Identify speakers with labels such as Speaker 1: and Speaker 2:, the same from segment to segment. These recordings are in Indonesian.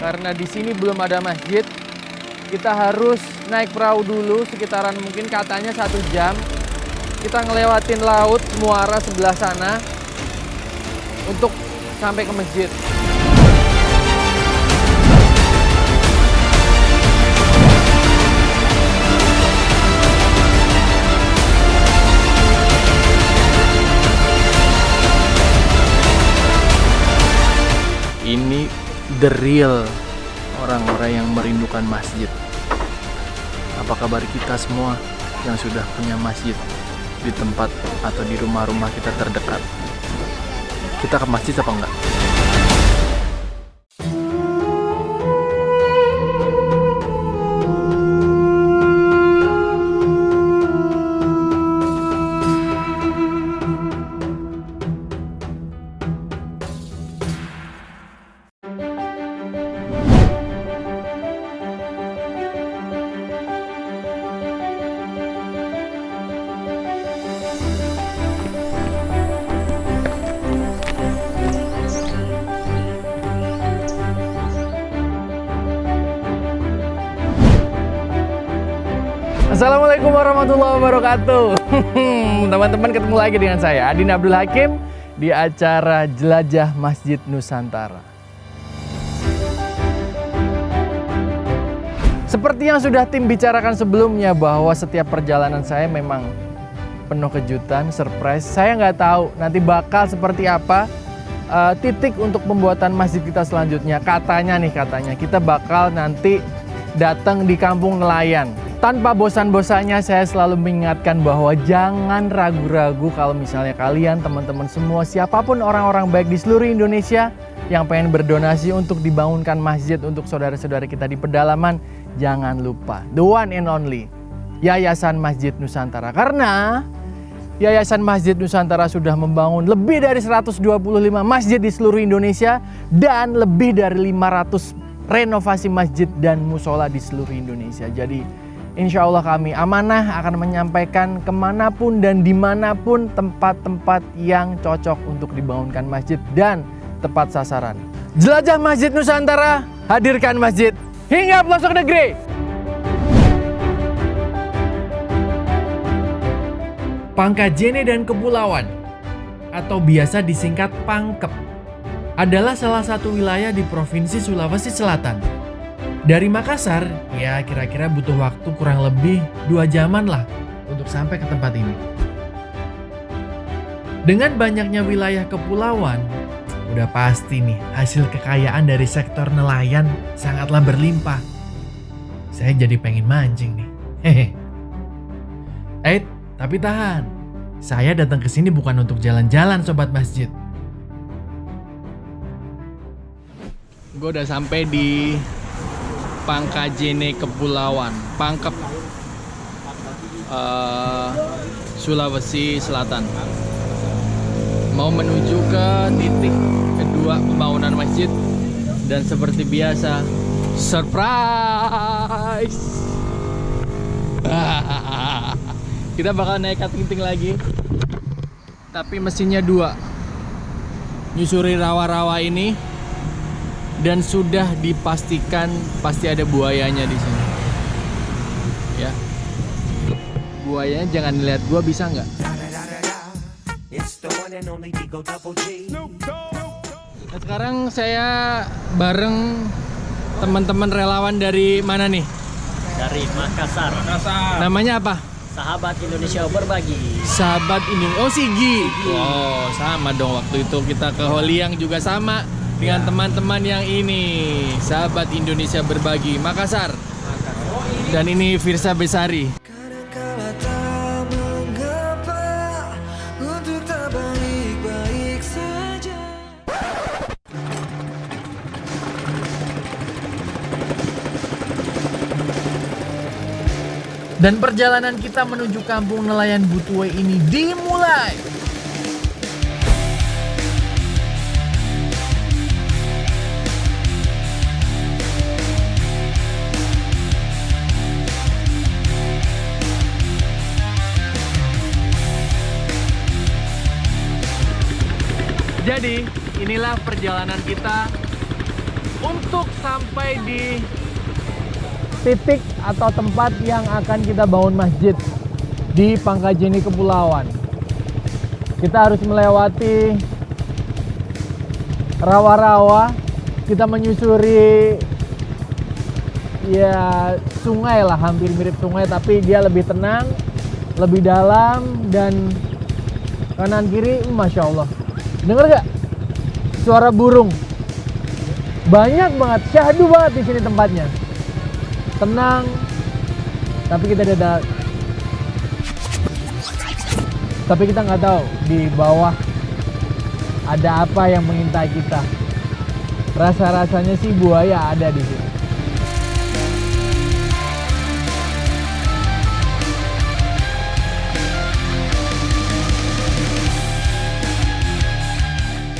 Speaker 1: Karena di sini belum ada masjid, kita harus naik perahu dulu sekitaran mungkin katanya 1 jam. Kita ngelewatin laut muara sebelah sana untuk sampai ke masjid. Ini the real orang-orang yang merindukan masjid. Apa kabar kita semua yang sudah punya masjid di tempat atau di rumah-rumah kita terdekat? Kita ke masjid apa enggak? Assalamualaikum warahmatullahi wabarakatuh. Teman-teman, ketemu lagi dengan saya Adin Abdul Hakim di acara Jelajah Masjid Nusantara. Seperti yang sudah tim bicarakan sebelumnya bahwa setiap perjalanan saya memang penuh kejutan, surprise. Saya nggak tahu nanti bakal seperti apa titik untuk pembuatan masjid kita selanjutnya. Katanya kita bakal nanti datang di kampung nelayan. Tanpa bosan-bosannya saya selalu mengingatkan bahwa jangan ragu-ragu kalau misalnya kalian, teman-teman semua, siapapun orang-orang baik di seluruh Indonesia yang pengen berdonasi untuk dibangunkan masjid untuk saudara-saudara kita di pedalaman, jangan lupa the one and only Yayasan Masjid Nusantara. Karena Yayasan Masjid Nusantara sudah membangun lebih dari 125 masjid di seluruh Indonesia dan lebih dari 500 renovasi masjid dan musola di seluruh Indonesia. Jadi insya Allah kami amanah akan menyampaikan kemanapun dan dimanapun tempat-tempat yang cocok untuk dibangunkan masjid dan tepat sasaran. Jelajah Masjid Nusantara, hadirkan masjid hingga pelosok negeri. Pangkajene dan Kepulauan atau biasa disingkat Pangkep adalah salah satu wilayah di Provinsi Sulawesi Selatan. Dari Makassar, ya kira-kira butuh waktu kurang lebih 2 jaman lah untuk sampai ke tempat ini. Dengan banyaknya wilayah kepulauan, udah pasti nih hasil kekayaan dari sektor nelayan sangatlah berlimpah. Saya jadi pengen mancing nih. Hehe. Tapi tahan. Saya datang ke sini bukan untuk jalan-jalan sobat masjid. Gue udah sampai di Pangkajene Kepulauan, Pangkep, Sulawesi Selatan. Mau menuju ke titik kedua pembangunan masjid dan seperti biasa, surprise! Kita bakal naik kating-ting lagi, tapi mesinnya 2. Nyusuri rawa-rawa ini. Dan sudah dipastikan pasti ada buayanya di sini. Ya. Buayanya jangan lihat gua, bisa nggak? Nah, sekarang saya bareng teman-teman relawan dari mana nih?
Speaker 2: Dari Makassar.
Speaker 1: Namanya apa?
Speaker 2: Sahabat Indonesia Berbagi.
Speaker 1: Sahabat Indonesia. Oh, Sigi. Oh, sama dong, waktu itu kita ke Holiang juga sama. Dengan teman-teman yang ini, Sahabat Indonesia Berbagi, Makassar. Dan ini Firsa Besari. Dan perjalanan kita menuju kampung nelayan Butuwe ini dimulai. Jadi inilah perjalanan kita untuk sampai di titik atau tempat yang akan kita bangun masjid di Pangkajeni Kepulauan. Kita harus melewati rawa-rawa, kita menyusuri ya sungai lah, hampir mirip sungai tapi dia lebih tenang, lebih dalam, dan kanan kiri Masya Allah. Dengar gak suara burung? Banyak banget, syahdu banget di sini tempatnya. Tenang, tapi kita nggak tahu di bawah ada apa yang mengintai kita. Rasa-rasanya sih buaya ada di sini.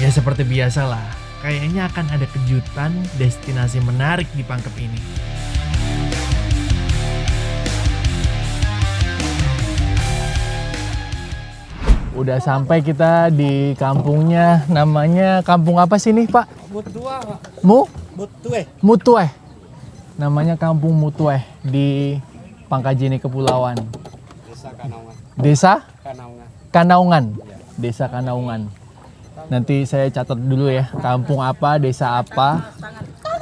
Speaker 1: Ya seperti biasalah, kayaknya akan ada kejutan destinasi menarik di Pangkep ini. Udah sampai kita di kampungnya, namanya kampung apa sih nih Pak?
Speaker 3: Mutua, Pak. Mutue.
Speaker 1: Mutueh. Namanya Kampung Mutueh di Pangkajeni Kepulauan.
Speaker 3: Desa Kanaungan.
Speaker 1: Desa
Speaker 3: Kanaungan.
Speaker 1: Kanaungan. Desa Kanaungan. Nanti saya catat dulu ya, kampung apa, desa apa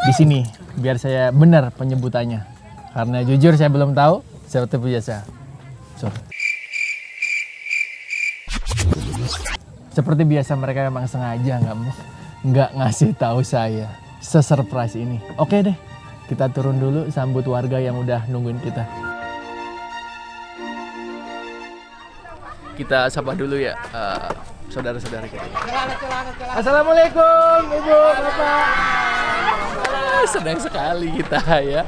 Speaker 1: di sini, biar saya benar penyebutannya. Karena jujur saya belum tahu, seperti biasa. Seperti biasa mereka memang sengaja nggak ngasih tahu saya se-surprise ini. Oke deh, kita turun dulu sambut warga yang udah nungguin kita. Kita sapa dulu ya saudara-saudara kita. Assalamualaikum Ibu, Bapak. Senang sekali kita ya.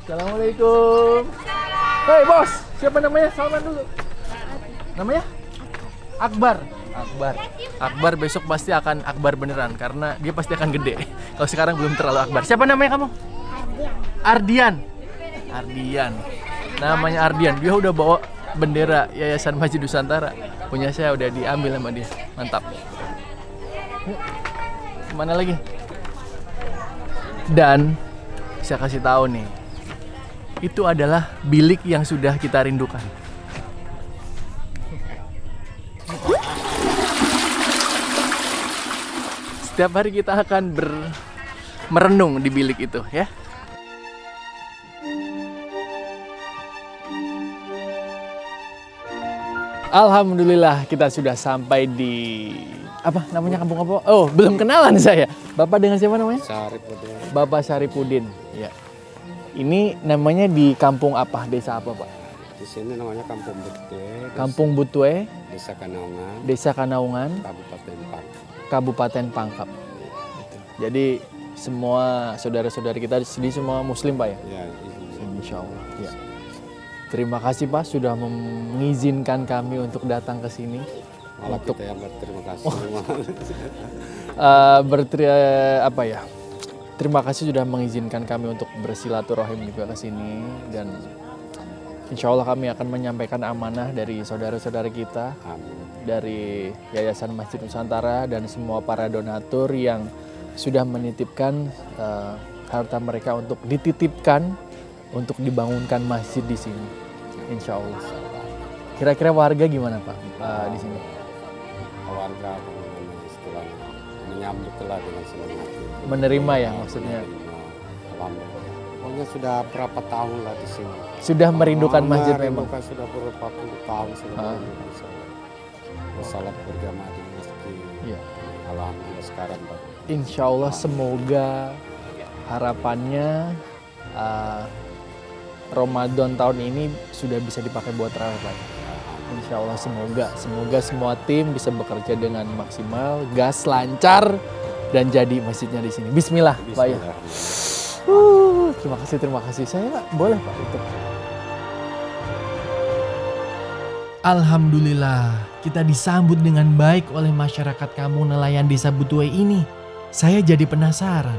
Speaker 1: Assalamualaikum. Hei bos, siapa namanya? Salaman dulu. Namanya? Akbar. Akbar besok pasti akan Akbar beneran karena dia pasti akan gede. Kalau sekarang belum terlalu Akbar. Siapa namanya kamu? Ardian. Namanya Ardian. Dia udah bawa bendera Yayasan Masjid Nusantara. Punya saya udah diambil sama dia. Mantap. Yuk. Mana lagi? Dan saya kasih tahu nih. Itu adalah bilik yang sudah kita rindukan. Setiap hari kita akan merenung di bilik itu ya. Alhamdulillah kita sudah sampai di apa namanya, kampung apa? Oh, belum kenalan saya. Bapak dengan siapa namanya?
Speaker 3: Saripudin.
Speaker 1: Bapak Saripudin. Ya. Ini namanya di kampung apa? Desa apa, Pak?
Speaker 3: Di sini namanya Kampung Butue.
Speaker 1: Kampung Butue,
Speaker 3: Desa Kanaungan.
Speaker 1: Desa Kanaungan,
Speaker 3: Kabupaten Pangkep.
Speaker 1: Kabupaten Pangkep. Jadi semua saudara-saudara kita di sini semua Muslim, Pak ya?
Speaker 3: Ya,
Speaker 1: Insya Allah. Ya. Terima kasih Pak sudah mengizinkan kami untuk datang ke sini.
Speaker 3: malah kita yang berterima kasih.
Speaker 1: Terima kasih sudah mengizinkan kami untuk bersilaturahim juga ke sini, dan insya Allah kami akan menyampaikan amanah dari saudara-saudara kita, dari Yayasan Masjid Nusantara dan semua para donatur yang sudah menitipkan harta mereka untuk dititipkan untuk dibangunkan masjid di sini, insya Allah. Kira-kira warga gimana Pak di sini?
Speaker 3: Warga istilahnya menyambut telah dengan senang hati.
Speaker 1: Menerima ya maksudnya?
Speaker 3: Alhamdulillah. Pokoknya sudah berapa tahun lah di sini.
Speaker 1: Sudah merindukan masjid memang?
Speaker 3: Sudah berapa puluh tahun sudah bersalat berjamaah di masjid.
Speaker 1: Iya.
Speaker 3: Alhamdulillah sekarang Pak.
Speaker 1: Insya Allah semoga harapannya Ramadan tahun ini sudah bisa dipakai buat tarawih Pak. Insya Allah semoga semua tim bisa bekerja dengan maksimal, gas lancar, dan jadi masjidnya di sini. Bismillah, Pak ya. Terima kasih. Saya boleh Pak itu. Alhamdulillah, kita disambut dengan baik oleh masyarakat kampung nelayan Desa Butue ini. Saya jadi penasaran,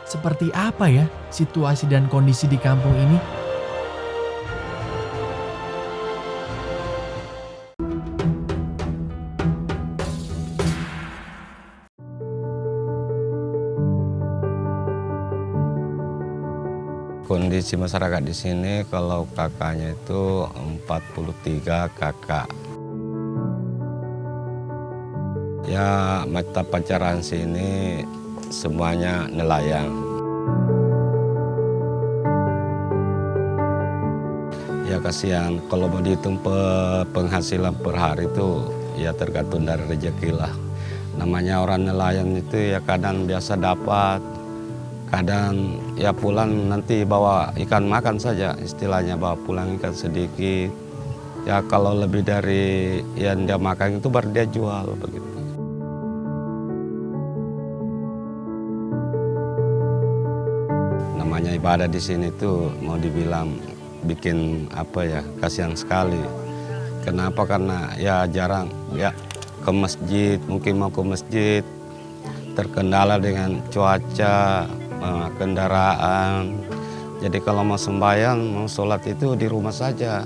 Speaker 1: seperti apa ya situasi dan kondisi di kampung ini?
Speaker 3: Kondisi masyarakat di sini kalau kakaknya itu 43 kakak. Ya mata pacaran sini semuanya nelayan. Ya kasihan kalau mau dihitung penghasilan per hari itu ya tergantung dari rezeki lah. Namanya orang nelayan itu ya kadang biasa dapat, kadang ya pulang nanti bawa ikan makan saja, istilahnya bawa pulang ikan sedikit. Ya kalau lebih dari yang dia makan itu baru dia jual begitu. Namanya ibadah di sini tuh mau dibilang bikin apa ya, kasihan sekali. Kenapa? Karena ya jarang ya ke masjid, mungkin mau ke masjid terkendala dengan cuaca, kendaraan. Jadi kalau mau sembahyang, mau sholat itu di rumah saja.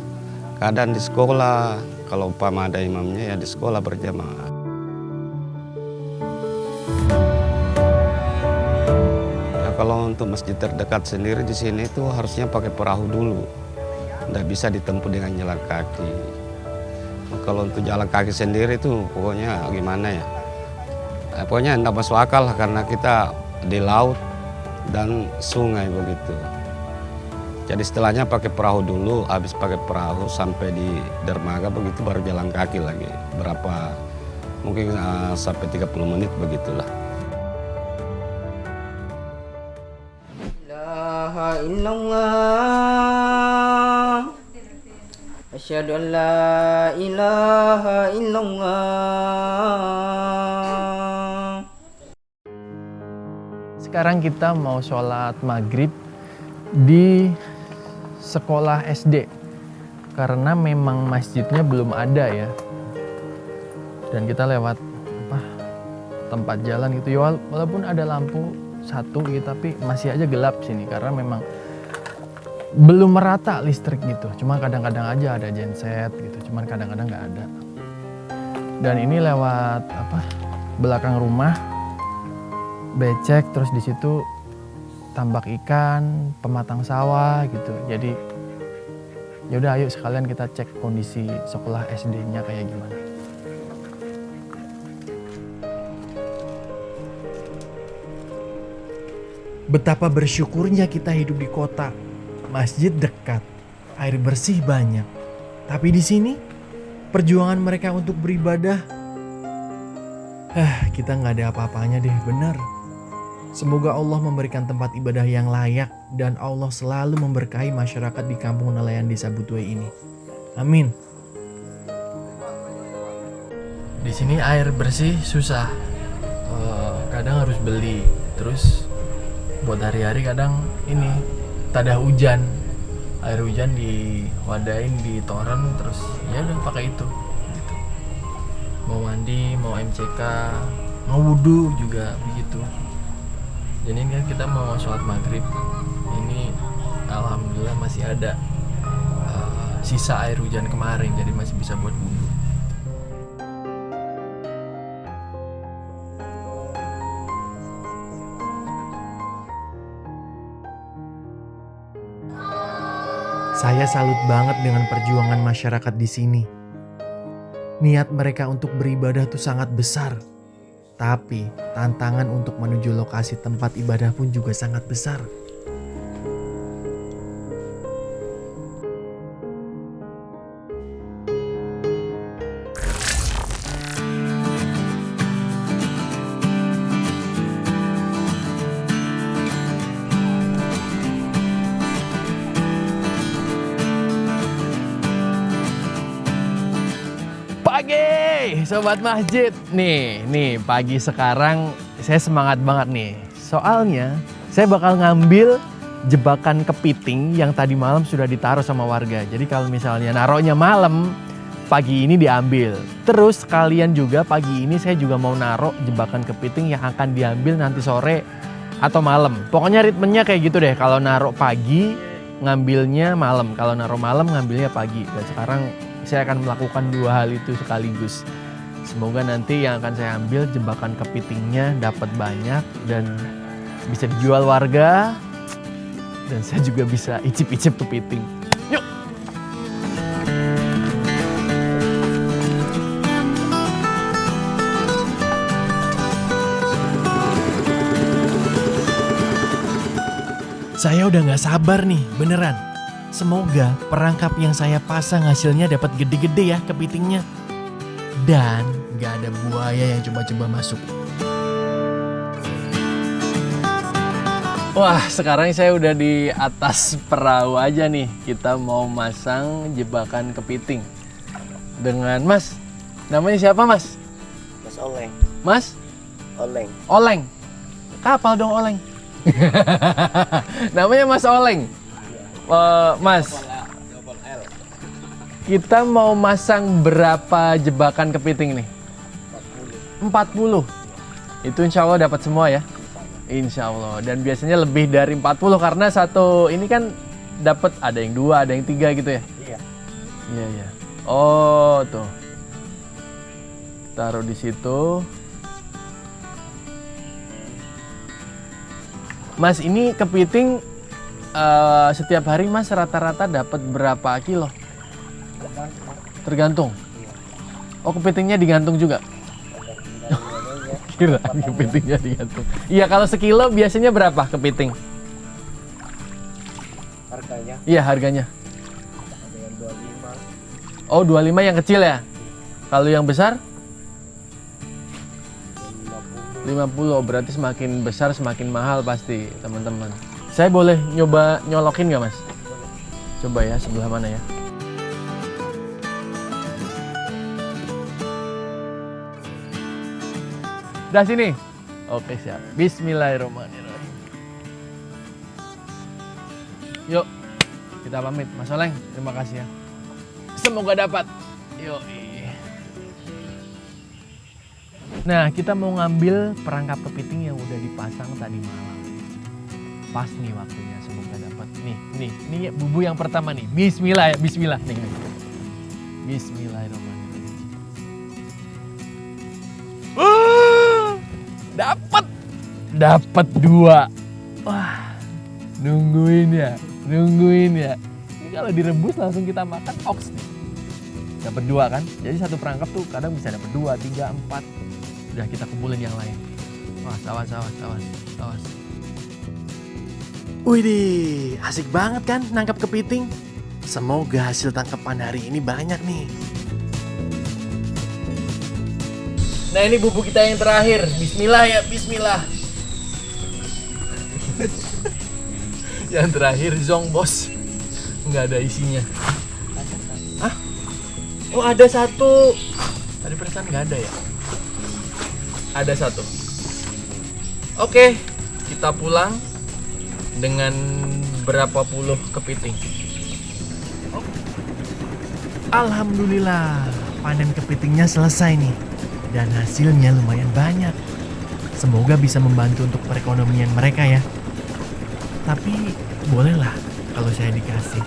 Speaker 3: Kadang di sekolah, kalau umpama ada imamnya ya di sekolah berjamaah. Ya kalau untuk masjid terdekat sendiri di sini itu harusnya pakai perahu dulu. Nggak bisa ditempuh dengan jalan kaki. Kalau untuk jalan kaki sendiri itu pokoknya gimana ya. Pokoknya nggak masuk akal lah karena kita di laut dan sungai begitu. Jadi setelahnya pakai perahu dulu, habis pakai perahu sampai di dermaga begitu baru jalan kaki lagi. Berapa, mungkin sampai 30 menit begitulah.
Speaker 4: La ilaha illallah. Asyhadu an la ilaha illallah.
Speaker 1: Sekarang kita mau sholat maghrib di sekolah SD karena memang masjidnya belum ada ya, dan kita lewat tempat jalan gitu ya, walaupun ada lampu satu gitu tapi masih aja gelap sini karena memang belum merata listrik gitu. Cuma kadang-kadang aja ada genset gitu, cuman kadang-kadang nggak ada. Dan ini lewat belakang rumah, becek, terus di situ tambak ikan, pematang sawah gitu. Jadi yaudah ayo sekalian kita cek kondisi sekolah SD-nya kayak gimana. Betapa bersyukurnya kita hidup di kota. Masjid dekat, air bersih banyak. Tapi di sini perjuangan mereka untuk beribadah, kita nggak ada apa-apanya deh, benar. Semoga Allah memberikan tempat ibadah yang layak dan Allah selalu memberkahi masyarakat di kampung nelayan Desa Butuai ini. Amin. Di sini air bersih susah, kadang harus beli. Terus buat hari-hari kadang ini tak ada hujan, air hujan diwadain di toren, terus ya udah pakai itu. Gitu. Mau mandi, mau MCK, mau wudhu juga begitu. Jadi ini kan kita mau sholat maghrib, ini alhamdulillah masih ada sisa air hujan kemarin, jadi masih bisa buat wudhu. Saya salut banget dengan perjuangan masyarakat di sini. Niat mereka untuk beribadah tuh sangat besar. Tapi tantangan untuk menuju lokasi tempat ibadah pun juga sangat besar. Pagi, sobat masjid. Nih pagi sekarang saya semangat banget nih. Soalnya saya bakal ngambil jebakan kepiting yang tadi malam sudah ditaruh sama warga. Jadi kalau misalnya naruhnya malam, pagi ini diambil. Terus sekalian juga pagi ini saya juga mau naruh jebakan kepiting yang akan diambil nanti sore atau malam. Pokoknya ritmenya kayak gitu deh. Kalau naruh pagi, ngambilnya malam. Kalau naruh malam, ngambilnya pagi. Dan sekarang saya akan melakukan dua hal itu sekaligus. Semoga nanti yang akan saya ambil jebakan kepitingnya dapat banyak dan bisa dijual warga. Dan saya juga bisa icip-icip kepiting. Yuk! Saya udah gak sabar nih, beneran. Semoga perangkap yang saya pasang hasilnya dapat gede-gede ya kepitingnya. Dan gak ada buaya yang coba-coba masuk. Wah, sekarang saya udah di atas perahu aja nih. Kita mau masang jebakan kepiting. Dengan Mas. Namanya siapa Mas?
Speaker 4: Mas Oleng.
Speaker 1: Mas?
Speaker 4: Oleng.
Speaker 1: Oleng. Kapal dong Oleng. Namanya Mas Oleng. Mas, kita mau masang berapa jebakan kepiting nih? 40. Itu insya Allah dapat semua ya? Insya Allah. Dan biasanya lebih dari 40 karena satu ini kan dapat ada yang 2, ada yang 3 gitu ya?
Speaker 4: Iya.
Speaker 1: Iya, iya. Oh, tuh. Taruh di situ. Mas, ini kepiting setiap hari Mas rata-rata dapat berapa kilo? Tergantung. Oh, kepitingnya digantung juga? Kira kepitingnya digantung. Iya, kalau sekilo biasanya berapa kepiting?
Speaker 4: Harganya
Speaker 1: Iya, harganya.
Speaker 4: ada yang 25,
Speaker 1: Oh, 25 yang kecil ya? Kalau yang besar? 50. Berarti semakin besar semakin mahal pasti, teman-teman. Saya boleh nyoba nyolokin nggak, Mas? Coba ya, sebelah mana ya? Dah sini. Oke, siap. Bismillahirrahmanirrahim. Yuk, kita pamit. Mas Oleng, terima kasih ya. Semoga dapat. Yuk. Nah, kita mau ngambil perangkap kepiting yang udah dipasang tadi malam. Pas nih waktunya, semoga dapat. Nih bubu yang pertama nih. Bismillah ya, bismillah. Nih. Bismillahirrahmanirrahim. Dapat 2. Wah, nungguin ya. Ini kalau direbus langsung kita makan oks nih. Dapat 2 kan? Jadi satu perangkap tuh kadang bisa dapat 2, 3, 4. Udah kita kumpulin yang lain. Wah, awas. Widih, asik banget kan nangkap kepiting? Semoga hasil tangkapan hari ini banyak nih. Nah, ini bubuk kita yang terakhir. Bismillah ya, bismillah. Yang terakhir zong bos. Nggak ada isinya. Hah? Oh, ada 1. Tadi perasaan nggak ada ya? Ada 1. Oke, kita pulang dengan berapa puluh kepiting. Alhamdulillah, panen kepitingnya selesai nih. Dan hasilnya lumayan banyak. Semoga bisa membantu untuk perekonomian mereka ya. Tapi bolehlah kalau saya dikasih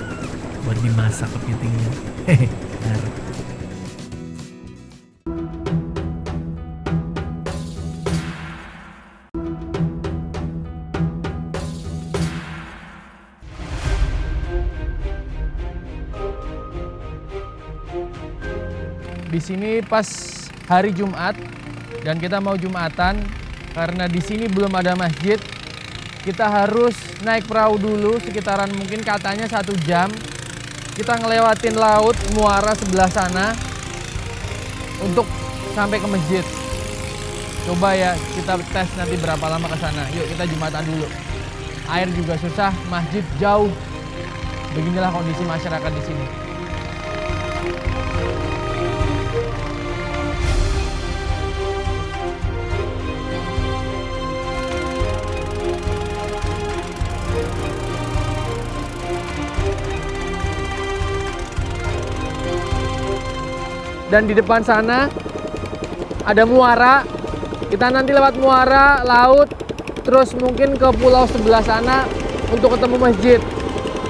Speaker 1: buat dimasak kepitingnya. Hehe. Di sini pas hari Jumat dan kita mau Jumatan karena di sini belum ada masjid. Kita harus naik perahu dulu sekitaran mungkin katanya 1 jam. Kita ngelewatin laut muara sebelah sana untuk sampai ke masjid. Coba ya kita tes nanti berapa lama ke sana. Yuk kita Jumatan dulu. Air juga susah, masjid jauh. Beginilah kondisi masyarakat di sini. Dan di depan sana ada muara. Kita nanti lewat muara, laut, terus mungkin ke pulau sebelah sana untuk ketemu masjid.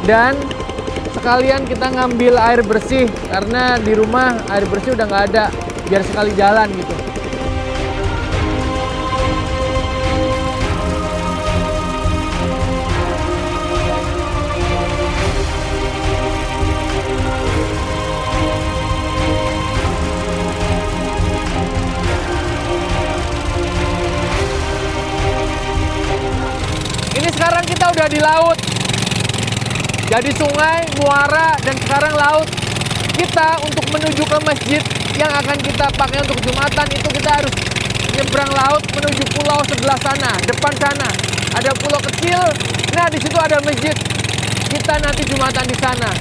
Speaker 1: Dan sekalian kita ngambil air bersih karena di rumah air bersih udah nggak ada, biar sekali jalan gitu. Sekarang kita udah di laut. Jadi sungai, muara, dan sekarang laut. Kita untuk menuju ke masjid yang akan kita pakai untuk Jumatan itu kita harus nyebrang laut menuju pulau sebelah sana, depan sana. Ada pulau kecil. Nah, di situ ada masjid. Kita nanti Jumatan di sana.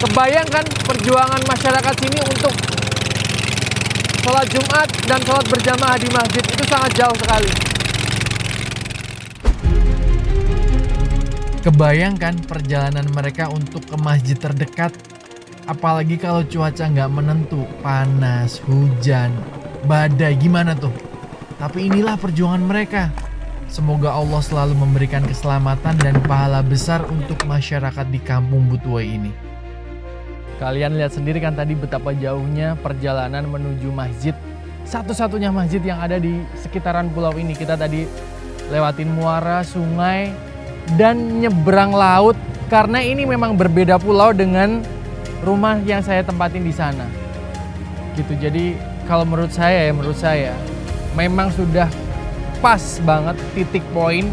Speaker 1: Kebayangkan perjuangan masyarakat sini untuk sholat Jumat dan sholat berjamaah di masjid itu sangat jauh sekali. Kebayangkan perjalanan mereka untuk ke masjid terdekat, apalagi kalau cuaca nggak menentu, panas, hujan, badai, gimana tuh? Tapi inilah perjuangan mereka. Semoga Allah selalu memberikan keselamatan dan pahala besar untuk masyarakat di kampung Butuai ini. Kalian lihat sendiri kan tadi betapa jauhnya perjalanan menuju masjid. Satu-satunya masjid yang ada di sekitaran pulau ini. Kita tadi lewatin muara, sungai, dan nyebrang laut. Karena ini memang berbeda pulau dengan rumah yang saya tempatin di sana. Gitu, jadi kalau menurut saya memang sudah pas banget titik poin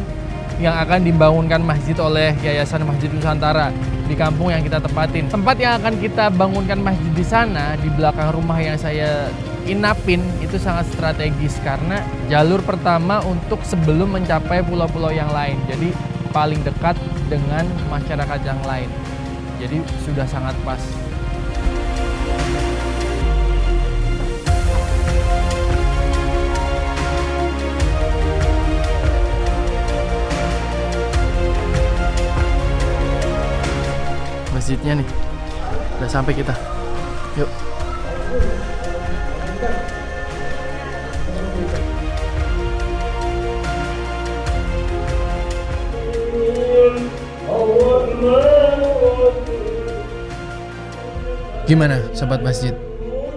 Speaker 1: yang akan dibangunkan masjid oleh Yayasan Masjid Nusantara di kampung yang kita tempatin. Tempat yang akan kita bangunkan masjid di sana, di belakang rumah yang saya inapin, itu sangat strategis karena jalur pertama untuk sebelum mencapai pulau-pulau yang lain. Jadi paling dekat dengan masyarakat yang lain. Jadi sudah sangat pas. Masjidnya nih, udah sampai kita. Yuk. Gimana sobat masjid?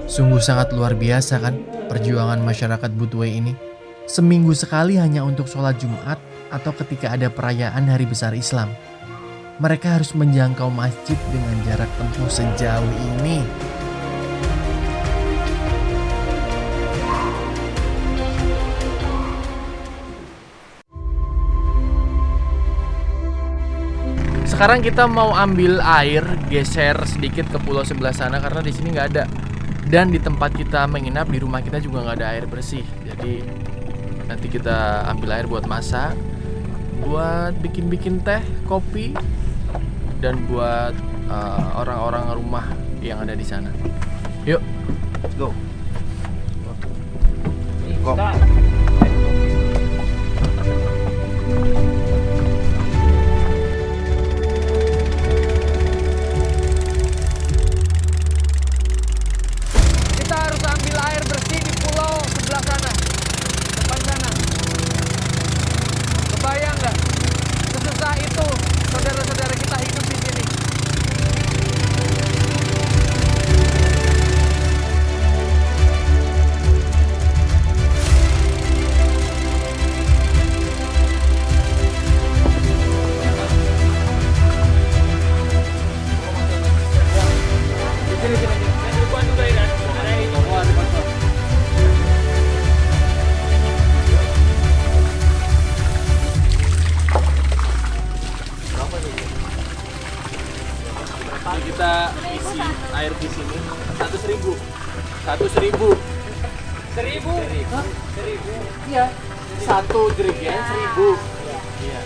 Speaker 1: Sungguh sangat luar biasa kan perjuangan masyarakat Butuai ini. Seminggu sekali hanya untuk sholat Jumat atau ketika ada perayaan hari besar Islam. Mereka harus menjangkau masjid dengan jarak tempuh sejauh ini. Sekarang kita mau ambil air, geser sedikit ke pulau sebelah sana karena di sini nggak ada. Dan di tempat kita menginap di rumah kita juga nggak ada air bersih. Jadi nanti kita ambil air buat masak, buat bikin-bikin teh, kopi, dan buat orang-orang rumah yang ada di sana. Yuk, let's go. Go. Kita harus ambil air bersih di pulau sebelah sana, depan sana. Kebayang nggak? Sesusah itu saudara-saudara kita hidup di sini. Kita isi air di sini 100.000. 100.000. 1.000? Iya. 1 jerigen 1.000. Iya.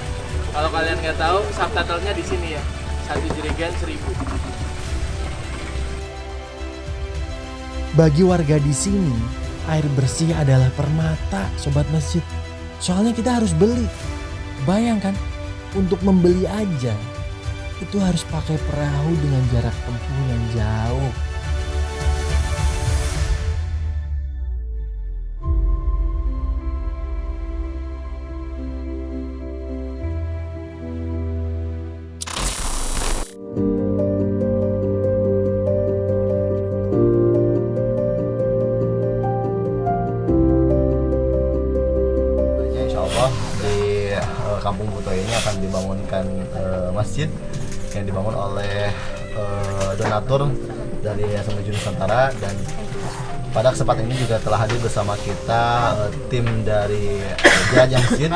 Speaker 1: Kalau kalian nggak tahu, subtitlenya di sini ya. 1 jerigen 1.000.
Speaker 5: Bagi warga di sini, air bersih adalah permata, sobat masjid. Soalnya kita harus beli. Bayangkan, untuk membeli aja itu harus pakai perahu dengan jarak tempuh yang jauh.
Speaker 6: Insya Allah di Kampung Butuai ini akan dibangunkan masjid yang dibangun oleh donatur dari Yayasan Masjid Nusantara, dan pada kesempatan ini juga telah hadir bersama kita tim dari Jelajah Masjid.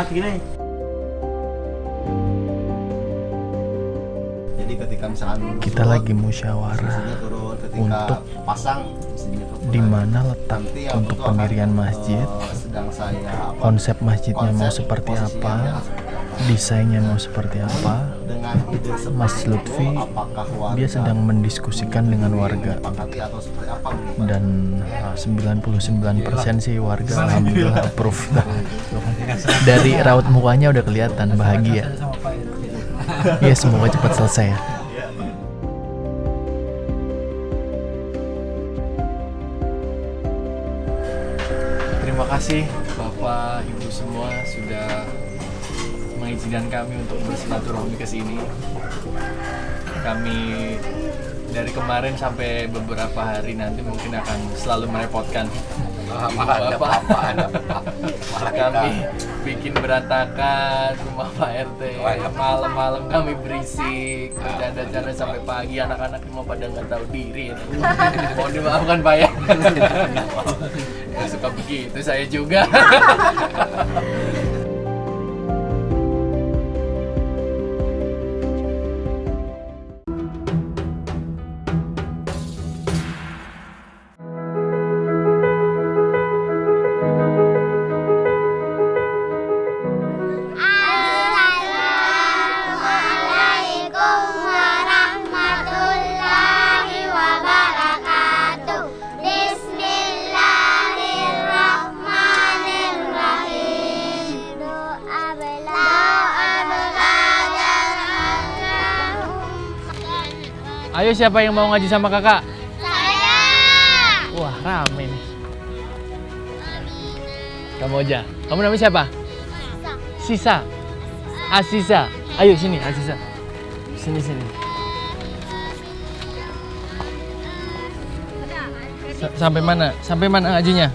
Speaker 6: ketika misalkan
Speaker 5: kita
Speaker 6: slot,
Speaker 5: lagi musyawarah
Speaker 6: mesinnya turun, ketika
Speaker 5: untuk
Speaker 6: pasang mesinnya turun.
Speaker 5: di mana letak
Speaker 6: Nanti yang
Speaker 5: untuk
Speaker 6: itu akan,
Speaker 5: pendirian masjid,
Speaker 6: sedang saya
Speaker 5: konsep masjidnya mau
Speaker 6: konsep
Speaker 5: seperti
Speaker 6: posisinya
Speaker 5: apa, desainnya mau seperti apa.
Speaker 6: dengan ide seperti
Speaker 5: Mas
Speaker 6: itu,
Speaker 5: Lutfi
Speaker 6: apakah warga
Speaker 5: dia sedang mendiskusikan dengan warga,
Speaker 6: menyepakati atau seperti apa begitu, Pak?
Speaker 5: dan 99% sih warga alhamdulillah approve. Dari raut mukanya udah kelihatan bahagia. Ya semoga cepat selesai ya. Terima kasih Bapak Ibu semua sudah mengizinkan kami untuk bersilaturahmi ke sini. Kami dari kemarin sampai beberapa hari nanti mungkin akan selalu merepotkan Bapak. Kami bikin berantakan rumah Pak RT. Malam-malam kami berisik, bercanda-canda sampai pagi. Anak-anak mau pada nggak tahu diri. Mohon dimaafkan Pak ya. Ya suka begitu saya juga.
Speaker 7: Assalamualaikum warahmatullahi wabarakatuh. Bismillahirrahmanirrahim. Doa belajar.
Speaker 1: Ayo siapa yang mau ngaji sama kakak?
Speaker 7: Saya.
Speaker 1: Wah rame nih. Kamu aja. Kamu namanya siapa? Sisa. Asisa. Ayo sini Asisa. Sini. Sampai mana? Sampai mana ngajinya?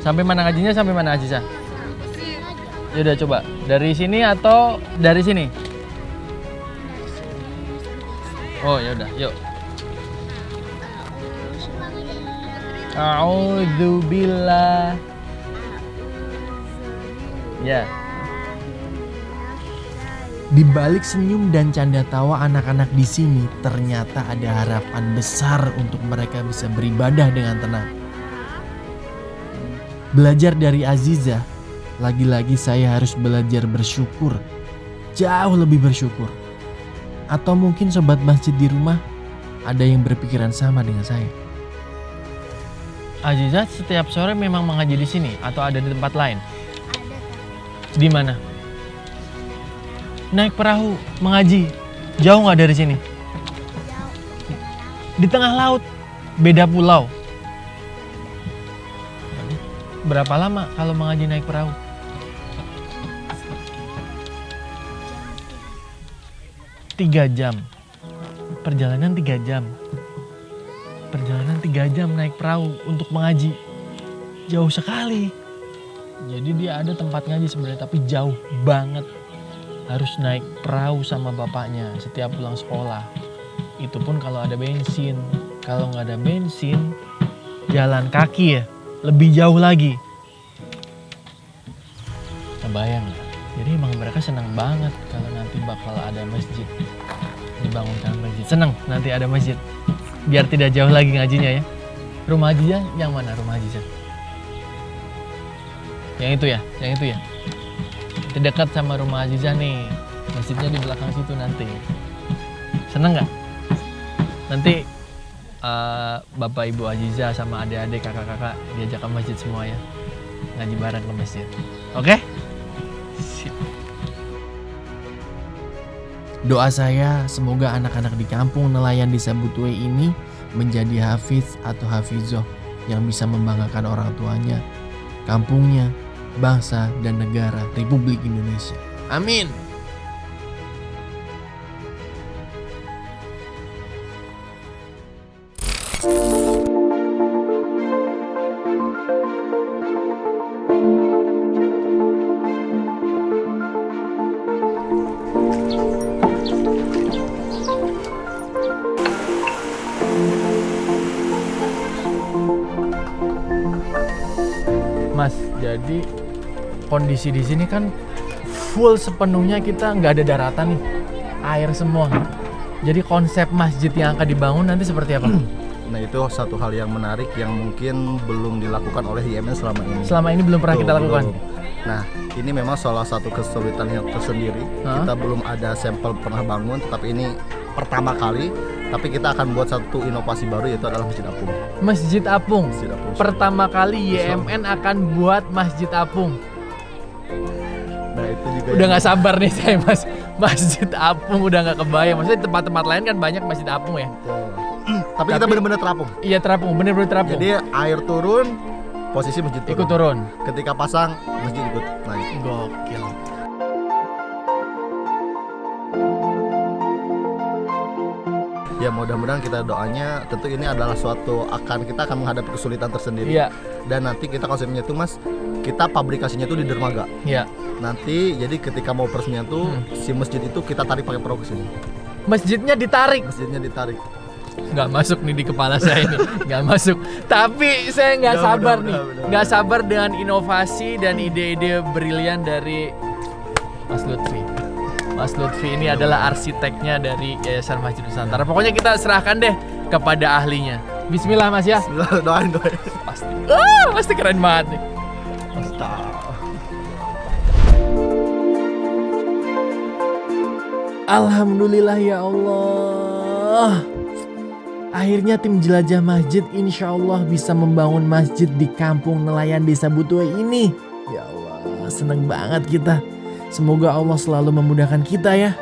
Speaker 1: Sampai mana ngajinya? Sampai mana Asisa? Ya udah coba. Dari sini atau dari sini? Oh ya udah, yuk. A'udzubillah. Ya.
Speaker 5: Di balik senyum dan canda tawa anak-anak di sini, ternyata ada harapan besar untuk mereka bisa beribadah dengan tenang. Belajar dari Aziza, lagi-lagi saya harus belajar bersyukur. Jauh lebih bersyukur. Atau mungkin sobat masjid di rumah ada yang berpikiran sama dengan saya.
Speaker 1: Aziza setiap sore memang mengaji di sini atau ada di tempat lain? Di mana? Naik perahu mengaji. Jauh nggak dari sini? Di tengah laut, beda pulau. Berapa lama kalau mengaji naik perahu? 3 jam. Perjalanan 3 jam. Perjalanan 3 jam naik perahu untuk mengaji. Jauh sekali. Jadi dia ada tempat ngaji sebenarnya tapi jauh banget. Harus naik perahu sama bapaknya setiap pulang sekolah. Itu pun kalau ada bensin. Kalau nggak ada bensin, jalan kaki ya, lebih jauh lagi. Kebayang nggak? Jadi emang mereka senang banget kalau nanti bakal ada masjid. Dibangunkan masjid. Senang nanti ada masjid. Biar tidak jauh lagi ngajinya ya. Rumah Aziza yang mana rumah Aziza? Yang itu ya? Yang itu ya? Itu dekat sama rumah Aziza nih. Masjidnya di belakang situ nanti. Seneng nggak? Nanti Bapak Ibu Aziza sama adik-adik kakak-kakak diajak ke masjid semua ya. Ngaji bareng ke masjid. Oke? Sip.
Speaker 5: Doa saya semoga anak-anak di kampung nelayan Desa Butuhe ini menjadi hafiz atau hafizoh yang bisa membanggakan orang tuanya, kampungnya, bangsa, dan negara Republik Indonesia. Amin.
Speaker 1: Mas, jadi kondisi di sini kan full sepenuhnya kita nggak ada daratan nih. air semua. Jadi konsep masjid yang akan dibangun nanti seperti apa?
Speaker 6: Nah itu satu hal yang menarik yang mungkin belum dilakukan oleh YMN selama ini.
Speaker 1: Selama ini belum pernah
Speaker 6: Tuh,
Speaker 1: kita lakukan.
Speaker 6: belum. Nah ini memang salah satu kesulitan yang tersendiri. Kita belum ada sampel pernah bangun, tetapi ini pertama kali. Tapi kita akan buat satu inovasi baru, yaitu adalah Masjid Apung.
Speaker 1: Masjid Apung.
Speaker 6: Masjid Apung.
Speaker 1: Pertama kali YMN akan buat Masjid Apung.
Speaker 6: Nah itu juga
Speaker 1: Udah nggak sabar nih saya Mas. Masjid Apung udah nggak kebayang. Maksudnya tempat-tempat lain kan banyak Masjid Apung ya.
Speaker 6: Tapi kita benar-benar terapung.
Speaker 1: Iya terapung, bener-bener terapung.
Speaker 6: Jadi air turun, posisi masjid turun.
Speaker 1: Ikut turun.
Speaker 6: Ketika pasang, masjid ikut naik.
Speaker 1: Gokil.
Speaker 6: Ya mudah-mudahan kita doanya, tentu ini adalah kita akan menghadapi kesulitan tersendiri.
Speaker 1: Iya.
Speaker 6: Dan nanti kita konsepnya itu Mas, kita pabrikasinya itu di dermaga.
Speaker 1: Iya.
Speaker 6: Nanti jadi ketika mau peresmian tuh si masjid itu kita tarik pakai perahu ke sini.
Speaker 1: Masjidnya ditarik.
Speaker 6: Masjidnya ditarik.
Speaker 1: Nggak masuk nih di kepala saya ini. Nggak masuk. Tapi saya nggak sabar nih. Nggak sabar dengan inovasi dan ide-ide brilian dari Mas Lutfi. Mas Lutfi ini adalah arsiteknya dari Yayasan Masjid Nusantara. Pokoknya kita serahkan deh kepada ahlinya. Bismillah Mas ya.
Speaker 6: Bismillah, doain.
Speaker 1: Pasti. Pasti keren banget nih. Alhamdulillah ya Allah. Akhirnya tim jelajah masjid insya Allah bisa membangun masjid di kampung nelayan Desa Butuai ini. Ya Allah, seneng banget kita. Semoga Allah selalu memudahkan kita ya.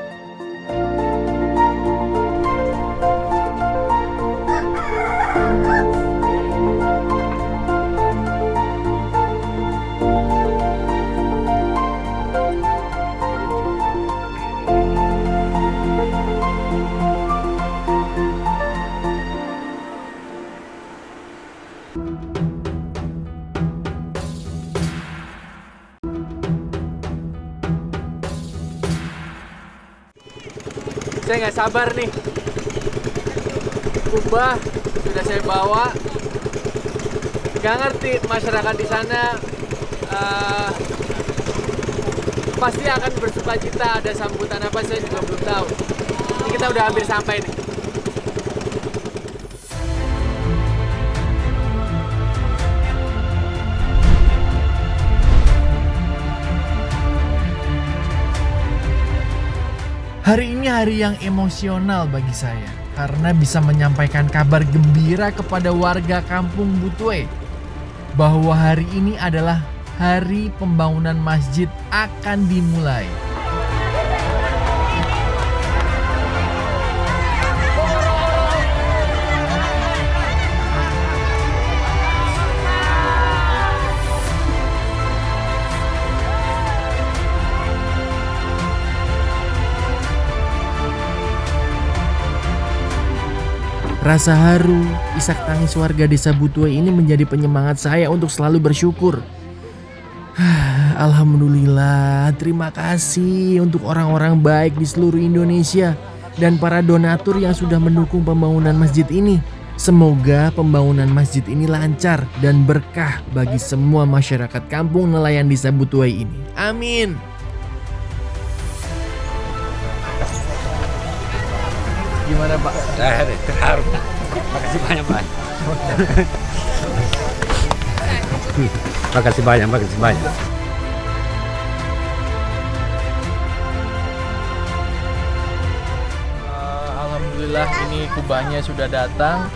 Speaker 1: Saya nggak sabar nih. Kubah sudah saya bawa. Gak ngerti masyarakat di sana pasti akan bersuka cita, ada sambutan apa saya juga belum tahu. Ini kita udah hampir sampai nih. Hari ini hari yang emosional bagi saya karena bisa menyampaikan kabar gembira kepada warga kampung Butuai bahwa hari ini adalah hari pembangunan masjid akan dimulai. Rasa haru, isak tangis warga Desa Butuai ini menjadi penyemangat saya untuk selalu bersyukur. Alhamdulillah, terima kasih untuk orang-orang baik di seluruh Indonesia dan para donatur yang sudah mendukung pembangunan masjid ini. Semoga pembangunan masjid ini lancar dan berkah bagi semua masyarakat kampung nelayan Desa Butuai ini. Amin. Gimana Pak?
Speaker 3: Terharu. Makasih banyak Pak. Makasih banyak.
Speaker 1: Alhamdulillah ini kubahnya sudah datang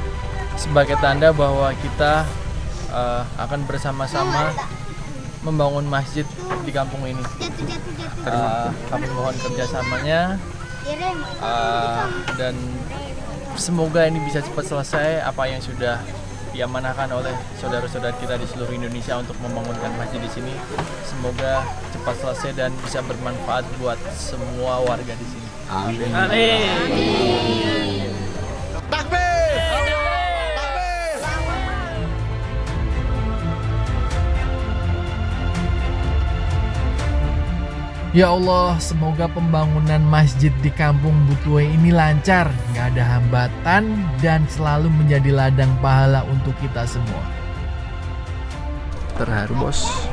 Speaker 1: sebagai tanda bahwa kita akan bersama-sama membangun masjid di kampung ini. Kami mohon kerjasamanya dan semoga ini bisa cepat selesai apa yang sudah diamanahkan oleh saudara-saudara kita di seluruh Indonesia untuk membangunkan masjid di sini. Semoga cepat selesai dan bisa bermanfaat buat semua warga di sini.
Speaker 3: Amin.
Speaker 1: Amin.
Speaker 6: Takbir!
Speaker 1: Ya Allah, semoga pembangunan masjid di kampung Butuai ini lancar, nggak ada hambatan dan selalu menjadi ladang pahala untuk kita semua. Terharu bos.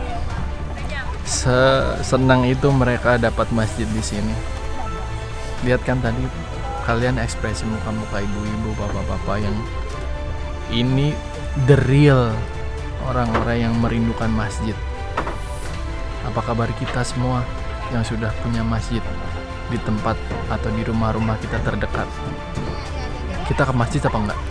Speaker 1: Senang itu mereka dapat masjid di sini. Lihat kan tadi kalian ekspresi muka-muka ibu-ibu, bapak-bapak yang ini the real orang-orang yang merindukan masjid. Apa kabar kita semua yang sudah punya masjid di tempat atau di rumah-rumah kita terdekat? Kita ke masjid apa enggak?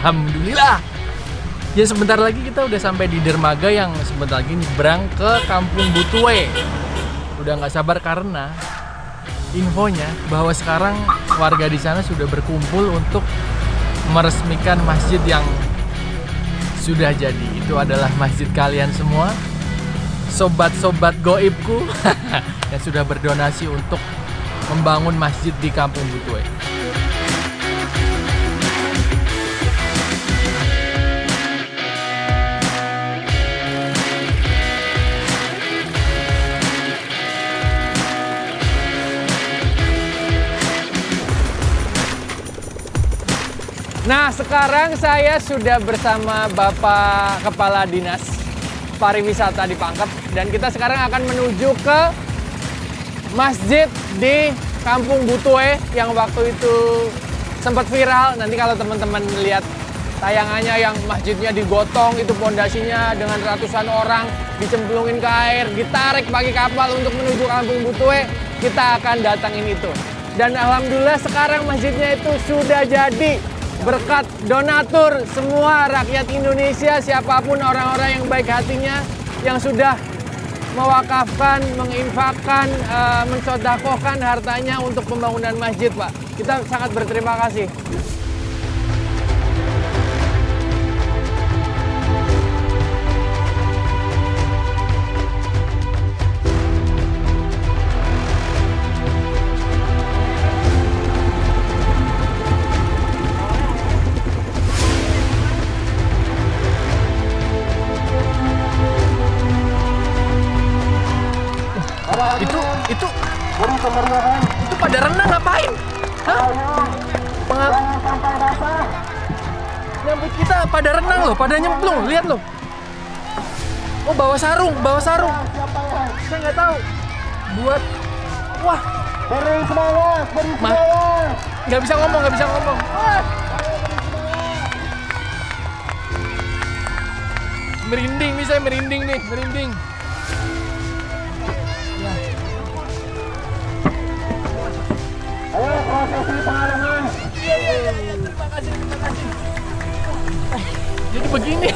Speaker 1: Alhamdulillah. Ya sebentar lagi kita udah sampai di dermaga yang sebentar lagi nyebrang ke Kampung Butuwe. Udah nggak sabar karena infonya bahwa sekarang warga di sana sudah berkumpul untuk meresmikan masjid yang sudah jadi. Itu adalah masjid kalian semua, sobat-sobat goibku yang sudah berdonasi untuk membangun masjid di Kampung Butuwe. Nah, sekarang saya sudah bersama Bapak Kepala Dinas Pariwisata di Pangkep dan kita sekarang akan menuju ke masjid di Kampung Butuwe yang waktu itu sempat viral. Nanti kalau teman-teman lihat tayangannya yang masjidnya digotong, itu pondasinya dengan ratusan orang dicemplungin ke air, ditarik pakai kapal untuk menuju Kampung Butuwe, kita akan datangin itu. Dan alhamdulillah sekarang masjidnya itu sudah jadi. Berkat donatur semua rakyat Indonesia, siapapun orang-orang yang baik hatinya, yang sudah mewakafkan, menginfakkan, mensodakohkan hartanya untuk pembangunan masjid, Pak. Kita sangat berterima kasih. Itu pada renang ngapain? Hah? Nyambut kita pada renang loh, pada nyemplung, lihat loh. Oh, bawa sarung. Saya nggak tahu. Buat, wah. Beri semangat. Nggak bisa ngomong. Merinding nih saya, merinding.
Speaker 8: Ayo prosesi pengalangan.
Speaker 1: Iya. Terima kasih. Jadi begini.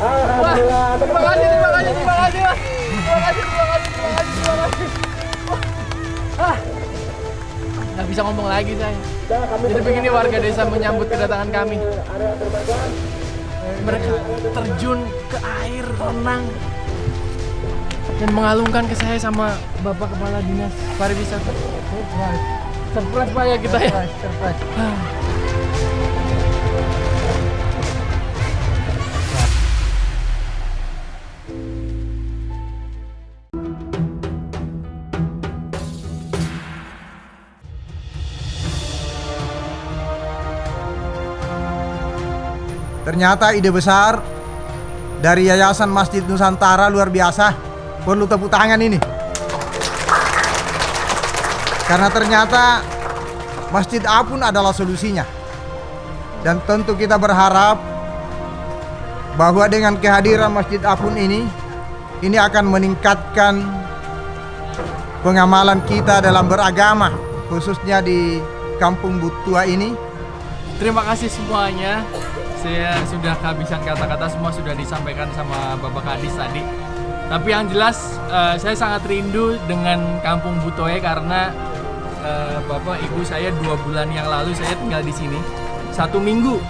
Speaker 8: Alhamdulillah.
Speaker 1: Terima kasih. Nggak bisa ngomong lagi saya. Jadi begini warga desa menyambut kedatangan kami. Mereka terjun ke air renang dan mengalungkan ke saya sama Bapak Kepala Dinas Pariwisata. Surprise Pak ya kita ya. Surprise.
Speaker 9: Ternyata ide besar dari Yayasan Masjid Nusantara luar biasa. Perlu tepuk tangan ini. Karena ternyata Masjid Apun adalah solusinya. Dan tentu kita berharap bahwa dengan kehadiran Masjid Apung ini akan meningkatkan pengamalan kita dalam beragama, khususnya di Kampung Butua ini.
Speaker 1: Terima kasih semuanya. Saya sudah kehabisan kata-kata, semua sudah disampaikan sama Bapak Kadis tadi. Tapi yang jelas saya sangat rindu dengan Kampung Butoe karena Bapak Ibu saya 2 bulan yang lalu saya tinggal di sini 1 minggu.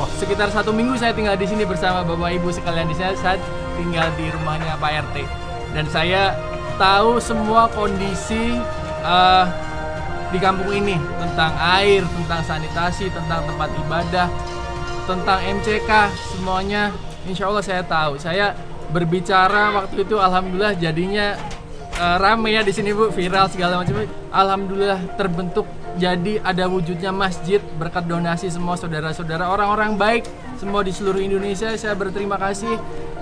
Speaker 1: Wah, sekitar 1 minggu saya tinggal di sini bersama Bapak Ibu sekalian di sini. Saya tinggal di rumahnya Pak RT dan saya tahu semua kondisi di kampung ini tentang air, tentang sanitasi, tentang tempat ibadah, tentang MCK, semuanya insya Allah saya tahu. Saya berbicara waktu itu alhamdulillah jadinya rame ya di sini Bu, viral segala macam. Alhamdulillah terbentuk jadi ada wujudnya masjid berkat donasi semua saudara-saudara, orang-orang baik semua di seluruh Indonesia. Saya berterima kasih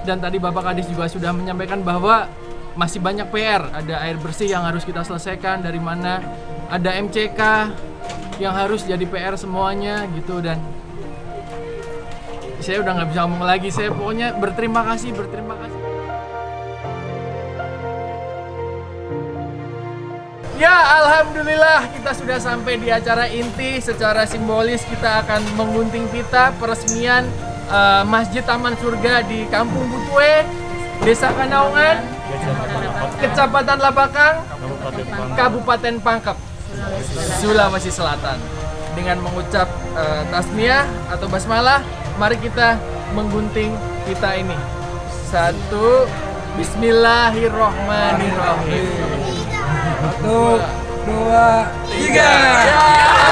Speaker 1: dan tadi Bapak Kadis juga sudah menyampaikan bahwa masih banyak PR, ada air bersih yang harus kita selesaikan, dari mana ada MCK yang harus jadi PR semuanya gitu. Dan saya udah nggak bisa ngomong lagi, saya pokoknya berterima kasih. Ya alhamdulillah kita sudah sampai di acara inti. Secara simbolis kita akan menggunting pita peresmian Masjid Taman Surga di Kampung Butoe, Desa Kanaungan, Kecamatan Labakang, Kabupaten Pangkep, Sulawesi Selatan. Dengan mengucap tasmiyah atau basmalah, mari kita menggunting pita ini. 1, Bismillahirrohmanirrohim. 1, 2, 3.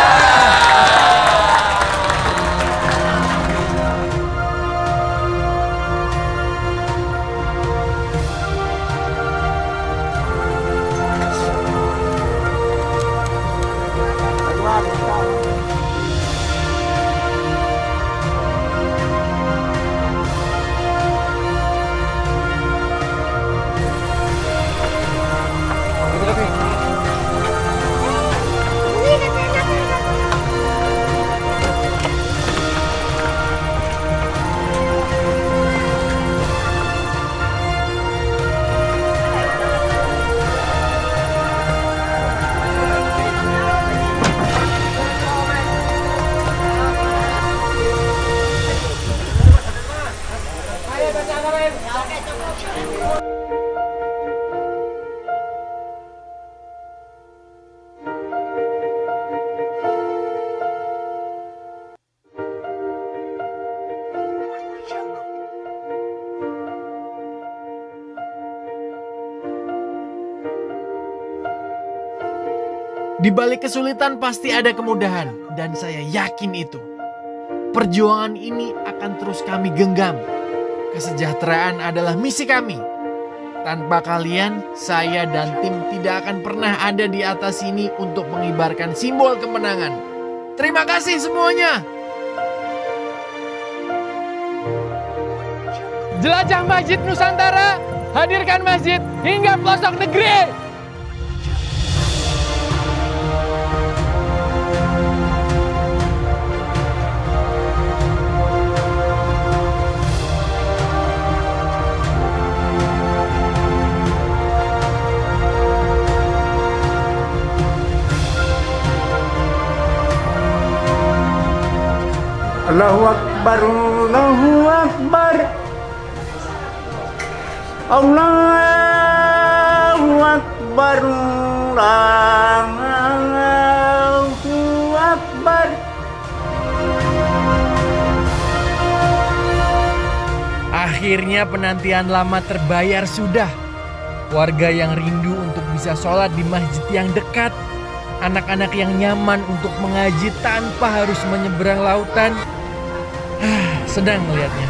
Speaker 1: Di balik kesulitan pasti ada kemudahan, dan saya yakin itu. Perjuangan ini akan terus kami genggam. Kesejahteraan adalah misi kami. Tanpa kalian, saya dan tim tidak akan pernah ada di atas sini untuk mengibarkan simbol kemenangan. Terima kasih semuanya. Jelajah Masjid Nusantara, hadirkan masjid hingga pelosok negeri.
Speaker 8: Allahu Akbar, Allahu Akbar, Allahu Akbar, Allahu Akbar.
Speaker 1: Akhirnya penantian lama terbayar sudah. Warga yang rindu untuk bisa sholat di masjid yang dekat, anak-anak yang nyaman untuk mengaji tanpa harus menyeberang lautan, sedang melihatnya.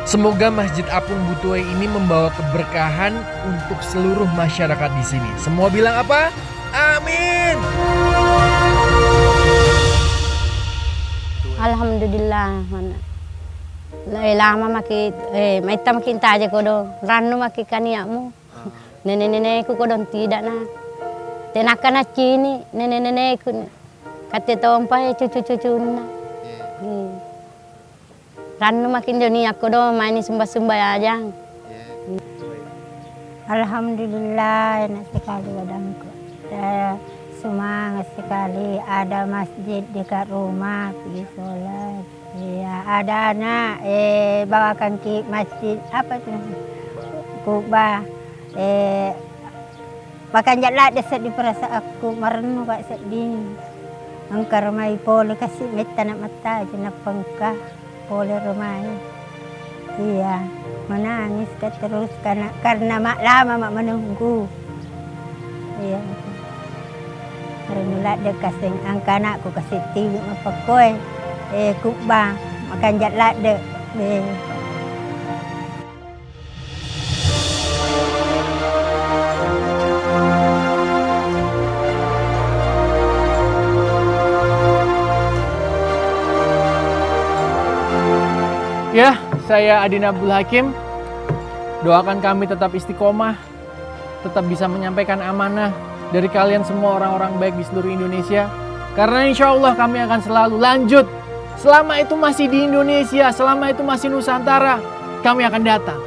Speaker 1: Semoga Masjid Apung Butoe ini membawa keberkahan untuk seluruh masyarakat di sini. Semua bilang apa? Amin.
Speaker 10: Alhamdulillah. Lama maki maitam kinta aja kodo ranu maki kaniamu. Nenek-nenekku kodo tidak na. Tenakan cini nenek-nenekku. Kate tompa cucu-cucuna. Ranu makin dunia aku dong main sembah-sembah aja. Alhamdulillah enak sekali badanku. Saya semangat sekali ada masjid dekat rumah pergi sholat. Iya ada anak bawakan ke masjid apa tu Kuba makan jalan desak di perasa aku marnu kak sedih. Angkar mai pole kasih meta nak mata je nak pengkah pole rumai. Iya, menangis terus karena mak lama mak menunggu. Iya. Karena dia kasih angka anakku kasih tiwi apa koi. Kubah makan jalan dek.
Speaker 1: Ya, saya Adin Abdul Hakim. Doakan kami tetap istiqomah, tetap bisa menyampaikan amanah dari kalian semua orang-orang baik di seluruh Indonesia. Karena insya Allah kami akan selalu lanjut. Selama itu masih di Indonesia, selama itu masih Nusantara, kami akan datang.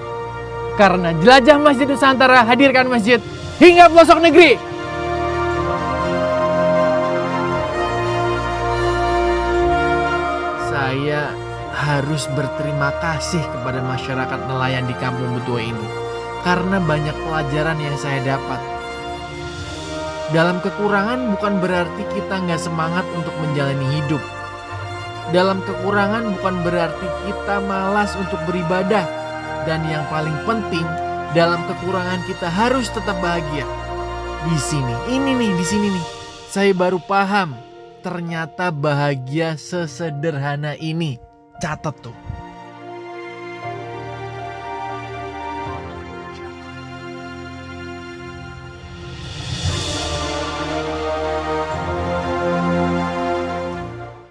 Speaker 1: Karena jelajah Masjid Nusantara, hadirkan masjid hingga pelosok negeri. Saya harus berterima kasih kepada masyarakat nelayan di Kampung Butuh ini karena banyak pelajaran yang saya dapat. Dalam kekurangan bukan berarti kita nggak semangat untuk menjalani hidup. Dalam kekurangan bukan berarti kita malas untuk beribadah. Dan yang paling penting, dalam kekurangan kita harus tetap bahagia. Di sini saya baru paham ternyata bahagia sesederhana ini. Catat tuh.